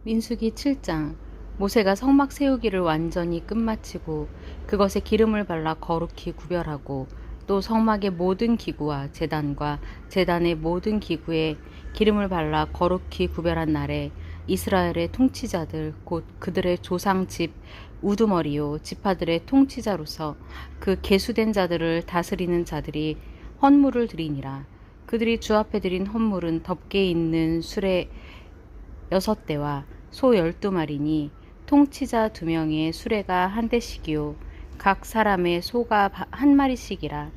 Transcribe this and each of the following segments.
민수기 7장. 모세가 성막 세우기를 완전히 끝마치고 그것에 기름을 발라 거룩히 구별하고 또 성막의 모든 기구와 제단과 제단의 모든 기구에 기름을 발라 거룩히 구별한 날에 이스라엘의 통치자들 곧 그들의 조상 집 우두머리요 지파들의 통치자로서 그 계수된 자들을 다스리는 자들이 헌물을 드리니라. 그들이 주 앞에 드린 헌물은 덮개 있는 수레 6대와 소 12마리니 통치자 2명의 수레가 한 대씩이요 각 사람의 소가 한 마리씩이라.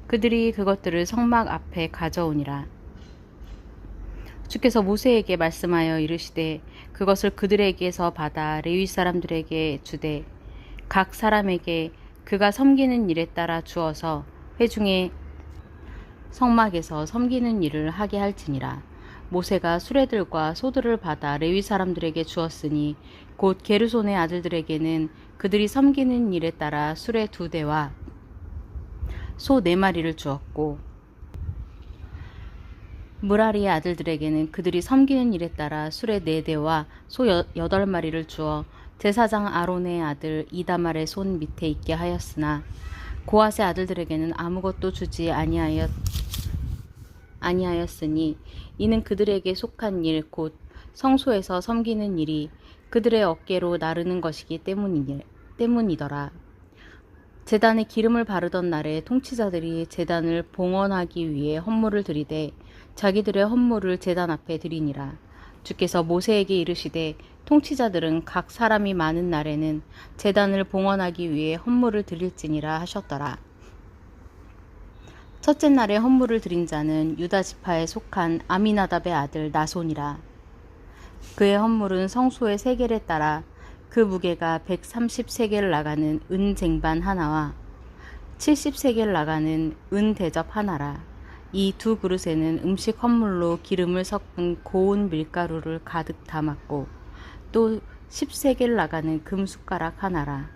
그들이 그것들을 성막 앞에 가져오니라. 주께서 모세에게 말씀하여 이르시되 그것을 그들에게서 받아 레위 사람들에게 주되 각 사람에게 그가 섬기는 일에 따라 주어서 회중의 성막에서 섬기는 일을 하게 할지니라. 모세가 수레들과 소들을 받아 레위 사람들에게 주었으니 곧 게르손의 아들들에게는 그들이 섬기는 일에 따라 수레 2대와 소 4마리를 주었고 무라리의 아들들에게는 그들이 섬기는 일에 따라 수레 4대와 소 8마리를 주어 제사장 아론의 아들 이다말의 손 밑에 있게 하였으나 고핫의 아들들에게는 아무것도 주지 아니하였으니 이는 그들에게 속한 일 곧 성소에서 섬기는 일이 그들의 어깨로 나르는 것이기 때문이더라. 제단에 기름을 바르던 날에 통치자들이 제단을 봉헌하기 위해 헌물을 드리되 자기들의 헌물을 제단 앞에 드리니라. 주께서 모세에게 이르시되 통치자들은 각 사람이 많은 날에는 제단을 봉헌하기 위해 헌물을 드릴지니라 하셨더라. 첫째 날에 헌물을 드린 자는 유다 지파에 속한 아미나답의 아들 나손이라. 그의 헌물은 성소의 세겔에 따라 그 무게가 130세겔 나가는 은 쟁반 하나와 70세겔 나가는 은 대접 하나라. 이 2 그릇에는 음식 헌물로 기름을 섞은 고운 밀가루를 가득 담았고 또 10세겔 나가는 금숟가락 하나라.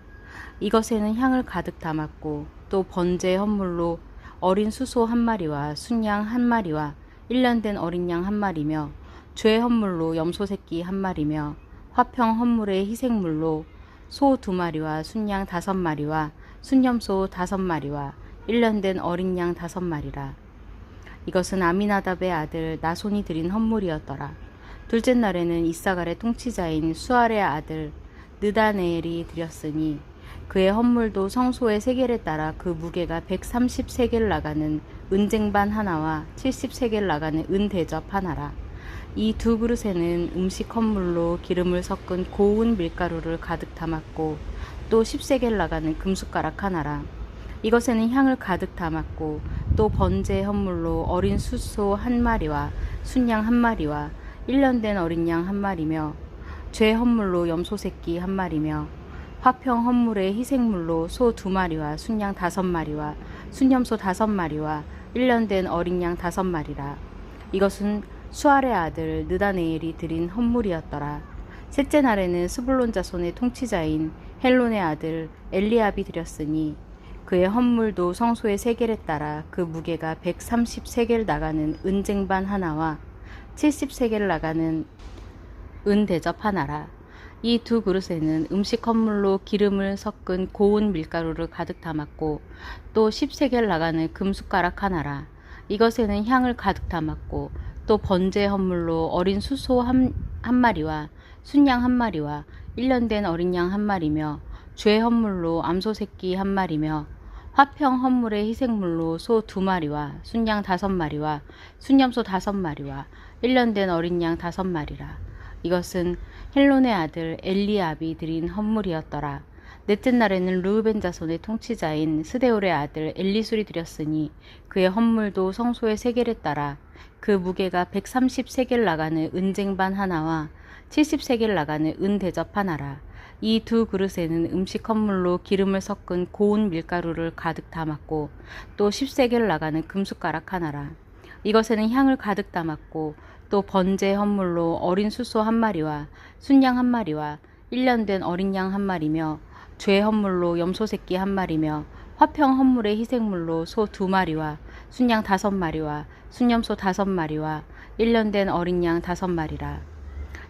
이것에는 향을 가득 담았고 또 번제 헌물로 어린 수소 1마리와 순양 1마리와 1년 된 어린 양 1마리며 죄 헌물로 염소 새끼 1마리며 화평 헌물의 희생물로 소 2마리와 순양 5마리와 순염소 5마리와 1년 된 어린 양 5마리라. 이것은 아미나답의 아들 나손이 드린 헌물이었더라. 둘째 날에는 이사갈의 통치자인 수알의 아들 느다네엘이 드렸으니 그의 헌물도 성소의 세겔에 따라 그 무게가 130세겔 나가는 은쟁반 하나와 70세겔 나가는 은 대접 하나라. 이 2 그릇에는 음식 헌물로 기름을 섞은 고운 밀가루를 가득 담았고 또 10세겔 나가는 금숟가락 하나라. 이것에는 향을 가득 담았고 또 번제 헌물로 어린 수소 1마리와 순양 1마리와 1년 된 어린 양 1마리며 죄 헌물로 염소 새끼 1마리며 화평 헌물의 희생물로 소 2마리와 순양 5마리와 순염소 5마리와 1년 된 어린 양 5마리라. 이것은 수알의 아들 느다네엘이 드린 헌물이었더라. 셋째 날에는 스불론 자손의 통치자인 헬론의 아들 엘리압이 드렸으니 그의 헌물도 성소의 세겔에 따라 그 무게가 130세겔 나가는 은쟁반 하나와 70세겔 나가는 은 대접 하나라. 이 2 그릇에는 음식 헌물로 기름을 섞은 고운 밀가루를 가득 담았고 또 10세겔 나가는 금숟가락 하나라. 이것에는 향을 가득 담았고 또 번제 헌물로 어린 수소 1마리와 순양 1마리와 1년 된 어린 양 1마리며 죄 헌물로 암소 새끼 1마리며 화평 헌물의 희생물로 소 2마리와 순양 5마리와 순염소 5마리와 1년 된 어린 양 5마리라. 이것은 헬론의 아들 엘리압이 드린 헌물이었더라. 넷째 날에는 르우벤 자손의 통치자인 스데올의 아들 엘리술이 드렸으니 그의 헌물도 성소의 세겔에 따라 그 무게가 130세겔 나가는 은쟁반 하나와 70세겔 나가는 은 대접 하나라. 이 2 그릇에는 음식 헌물로 기름을 섞은 고운 밀가루를 가득 담았고 또 10세겔 나가는 금숟가락 하나라. 이것에는 향을 가득 담았고 또 번제 헌물로 어린 수소 1마리와 순양 1마리와 1년 된 어린 양 1마리며 죄 헌물로 염소 새끼 1마리며 화평 헌물의 희생물로 소 2마리와 순양 5마리와 순염소 5마리와 1년 된 어린 양 5마리라.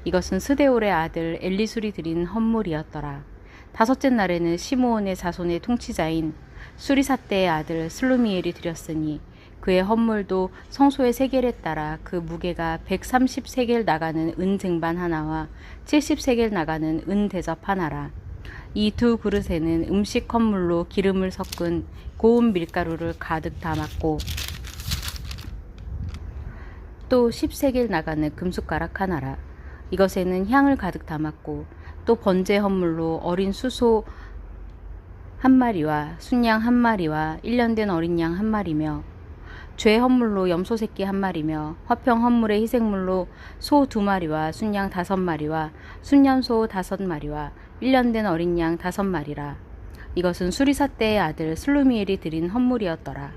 이것은 스데올의 아들 엘리술이 드린 헌물이었더라. 다섯째 날에는 시므온의 자손의 통치자인 수리사떼의 아들 슬루미엘이 드렸으니 그의 헌물도 성소의 세겔에 따라 그 무게가 130세겔 나가는 은 쟁반 하나와 70세겔 나가는 은 대접 하나라. 이 두 그릇에는 음식 헌물로 기름을 섞은 고운 밀가루를 가득 담았고 또 10세겔 나가는 금숟가락 하나라. 이것에는 향을 가득 담았고 또 번제 헌물로 어린 수소 한 마리와 순양 한 마리와 1년 된 어린 양 한 마리며 죄 헌물로 염소 새끼 한 마리며 화평 헌물의 희생물로 소 2마리와 순양 5마리와 순염소 5마리와 1년 된 어린 양 5마리라. 이것은 수리사떼의 아들 슬루미엘이 드린 헌물이었더라.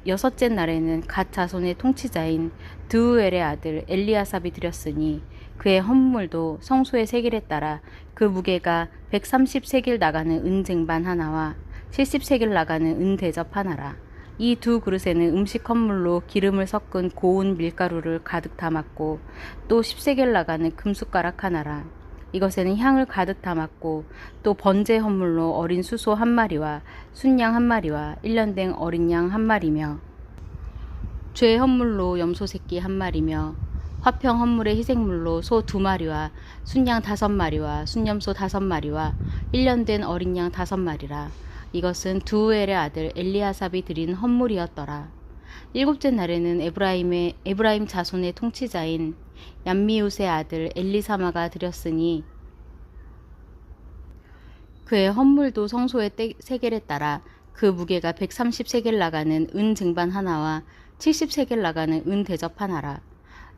여섯째 날에는 갓 자손의 통치자인 드우엘의 아들 엘리아삽이 드렸으니 그의 헌물도 성소의 세겔에 따라 그 무게가 130세겔 나가는 은 쟁반 하나와 70세겔 나가는 은 대접 하나라. 이 두 그릇에는 음식 헌물로 기름을 섞은 고운 밀가루를 가득 담았고 또 10세겔 나가는 금숟가락 하나라. 이것에는 향을 가득 담았고 또 번제 헌물로 어린 수소 한 마리와 순양 한 마리와 1년 된 어린 양 한 마리며 죄 헌물로 염소 새끼 한 마리며 화평 헌물의 희생물로 소 2마리와 순양 5마리와 순염소 5마리와 1년 된 어린 양 5마리라. 이것은 두우엘의 아들 엘리아삽이 드린 헌물이었더라. 일곱째 날에는 에브라임 자손의 통치자인 얌미웃의 아들 엘리사마가 드렸으니 그의 헌물도 성소의 세겔에 따라 그 무게가 130세겔 나가는 은 쟁반 하나와 70세겔 나가는 은 대접 하나라.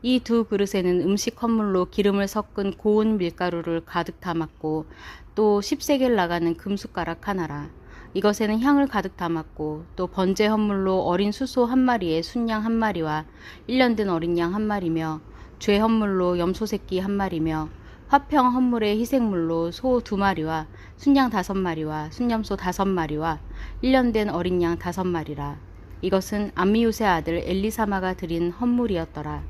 이 두 그릇에는 음식 헌물로 기름을 섞은 고운 밀가루를 가득 담았고 또 10세겔 나가는 금숟가락 하나라. 이것에는 향을 가득 담았고 또 번제 헌물로 어린 수소 한 마리에 순양 한 마리와 1년 된 어린 양 한 마리며 죄 헌물로 염소 새끼 한 마리며 화평 헌물의 희생물로 소 2마리와 순양 5마리와 순염소 5마리와 1년 된 어린 양 5마리라. 이것은 암미웃의 아들 엘리사마가 드린 헌물이었더라.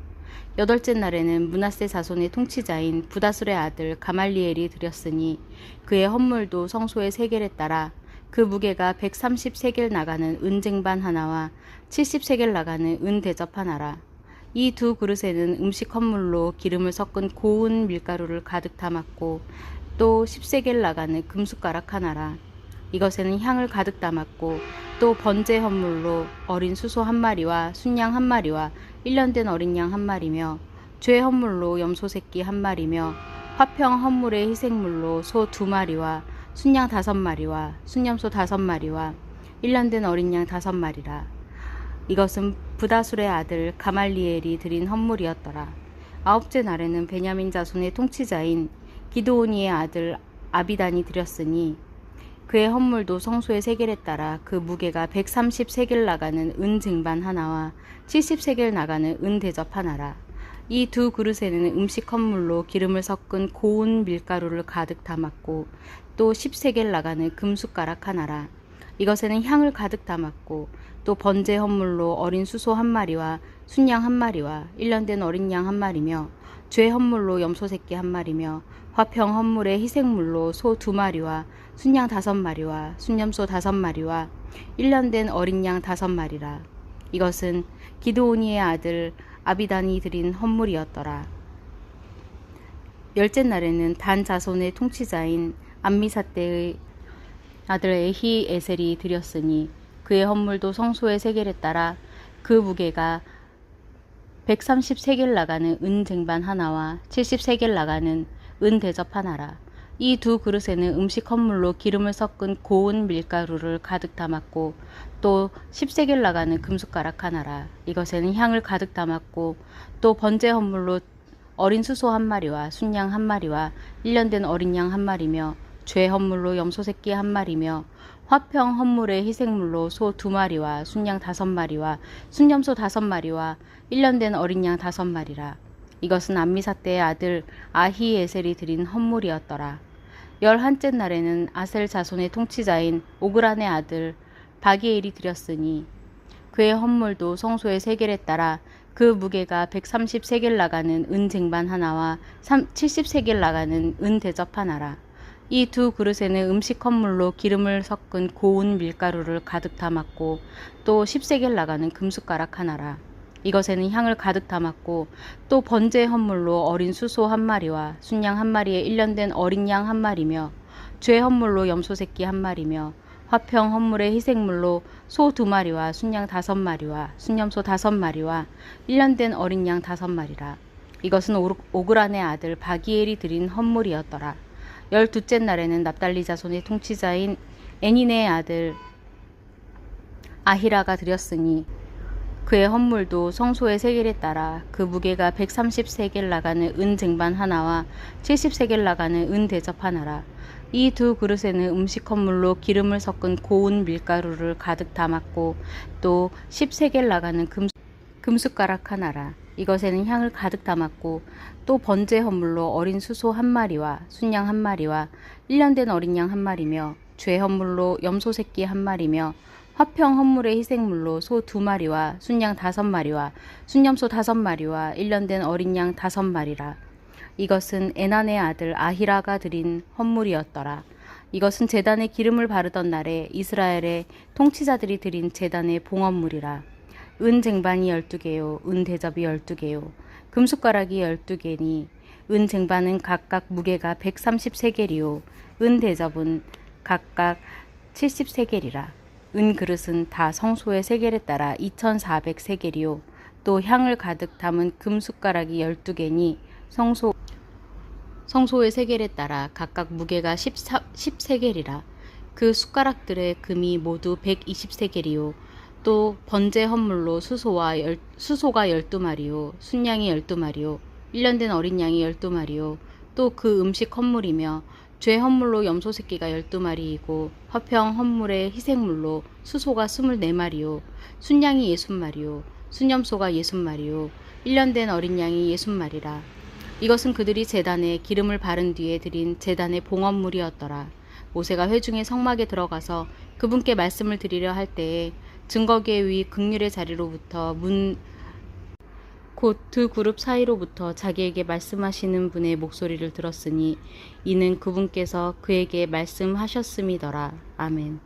여덟째 날에는 므낫세 자손의 통치자인 부다술의 아들 가말리엘이 드렸으니 그의 헌물도 성소의 세겔에 따라 그 무게가 130세겔 나가는 은 쟁반 하나와 70세겔 나가는 은 대접 하나라. 이 두 그릇에는 음식 헌물로 기름을 섞은 고운 밀가루를 가득 담았고 또 10세겔 나가는 금숟가락 하나라. 이것에는 향을 가득 담았고 또 번제 헌물로 어린 수소 한 마리와 순양 한 마리와 1년 된 어린 양 한 마리며 죄 헌물로 염소 새끼 한 마리며 화평 헌물의 희생물로 소 2마리와 순양 5마리와 순염소 5마리와 1년 된 어린 양 5마리라. 이것은 부다술의 아들 가말리엘이 드린 헌물이었더라. 아홉째 날에는 베냐민 자손의 통치자인 기드오니의 아들 아비단이 드렸으니 그의 헌물도 성소의 세겔에 따라 그 무게가 130세겔 나가는 은 쟁반 하나와 70세겔 나가는 은 대접 하나라. 이 두 그릇에는 음식 헌물로 기름을 섞은 고운 밀가루를 가득 담았고 또 10세겔 나가는 금숟가락 하나라. 이것에는 향을 가득 담았고 또 번제 헌물로 어린 수소 한 마리와 순양 한 마리와 1년 된 어린 양 한 마리며 죄 헌물로 염소 새끼 한 마리며 화평 헌물의 희생물로 소 2마리와 순양 5마리와 순염소 5마리와 1년 된 어린 양 5마리라. 이것은 기드오니의 아들 아비단이 드린 헌물이었더라. 열째 날에는 단 자손의 통치자인 암미사떼의 아들 에히에셀이 드렸으니 그의 헌물도 성소의 세겔에 따라 그 무게가 130세겔 나가는 은 쟁반 하나와 70세겔 나가는 은 대접 하나라. 이 두 그릇에는 음식 헌물로 기름을 섞은 고운 밀가루를 가득 담았고 또 10세겔 나가는 금숟가락 하나라. 이것에는 향을 가득 담았고 또 번제 헌물로 어린 수소 한 마리와 순양 한 마리와 1년 된 어린 양 한 마리며 죄 헌물로 염소 새끼 한 마리며 화평 헌물의 희생물로 소 2마리와 순양 5마리와 순염소 5마리와 1년 된 어린 양 5마리라. 이것은 암미사떼의 아들 아히에셀이 드린 헌물이었더라. 11째 날에는 아셀 자손의 통치자인 오그란의 아들 바기엘이 드렸으니 그의 헌물도 성소의 세겔에 따라 그 무게가 130세겔 나가는 은 쟁반 하나와 70세겔 나가는 은 대접 하나라. 이 두 그릇에는 음식 헌물로 기름을 섞은 고운 밀가루를 가득 담았고 또 10세겔 나가는 금숟가락 하나라. 이것에는 향을 가득 담았고 또 번제 헌물로 어린 수소 한 마리와 순양 한 마리에 1년 된 어린 양 한 마리며 죄 헌물로 염소 새끼 한 마리며 화평 헌물의 희생물로 소 2마리와 순양 5마리와 순염소 5마리와 1년 된 어린 양 5마리라. 이것은 오그란의 아들 바기엘이 드린 헌물이었더라. 12째 날에는 납달리 자손의 통치자인 에니네의 아들 아히라가 드렸으니 그의 헌물도 성소의 세겔에 따라 그 무게가 130세겔 나가는 은 쟁반 하나와 70세겔 나가는 은 대접 하나라. 이 두 그릇에는 음식 헌물로 기름을 섞은 고운 밀가루를 가득 담았고 또 10세겔 나가는 금숟가락 하나라. 이것에는 향을 가득 담았고 또 번제 헌물로 어린 수소 한 마리와 순양 한 마리와 1년 된 어린 양 한 마리며 죄 헌물로 염소 새끼 한 마리며 화평 헌물의 희생물로 소 2마리와 순양 5마리와 순염소 5마리와 1년 된 어린 양 5마리라. 이것은 에난의 아들 아히라가 드린 헌물이었더라. 이것은 제단에 기름을 바르던 날에 이스라엘의 통치자들이 드린 제단의 봉헌물이라. 은 쟁반이 12개요 은 대접이 12개요 금숟가락이 12개니 은 쟁반은 각각 무게가 130세겔이요 은 대접은 각각 70세겔이라. 은 그릇은 다 성소의 세겔에 따라 2400세겔이요 또 향을 가득 담은 금숟가락이 12개니 성소의 세겔에 따라 각각 무게가 10세겔이라. 그 숟가락들의 금이 모두 120세겔이요 또 번제 헌물로 수소가 12마리요 순양이 12마리요 1년 된 어린 양이 12마리요 또 그 음식 헌물이며 죄 헌물로 염소 새끼가 12마리이고 화평 헌물의 희생물로 수소가 24마리요 순양이 60마리요 순염소가 60마리요 1년 된 어린 양이 60마리라. 이것은 그들이 제단에 기름을 바른 뒤에 드린 제단의 봉헌물이었더라. 모세가 회중의 성막에 들어가서 그분께 말씀을 드리려 할 때에 증거계 위 극률의 자리로부터 곧 두 그룹 사이로부터 자기에게 말씀하시는 분의 목소리를 들었으니 이는 그분께서 그에게 말씀하셨음이더라. 아멘.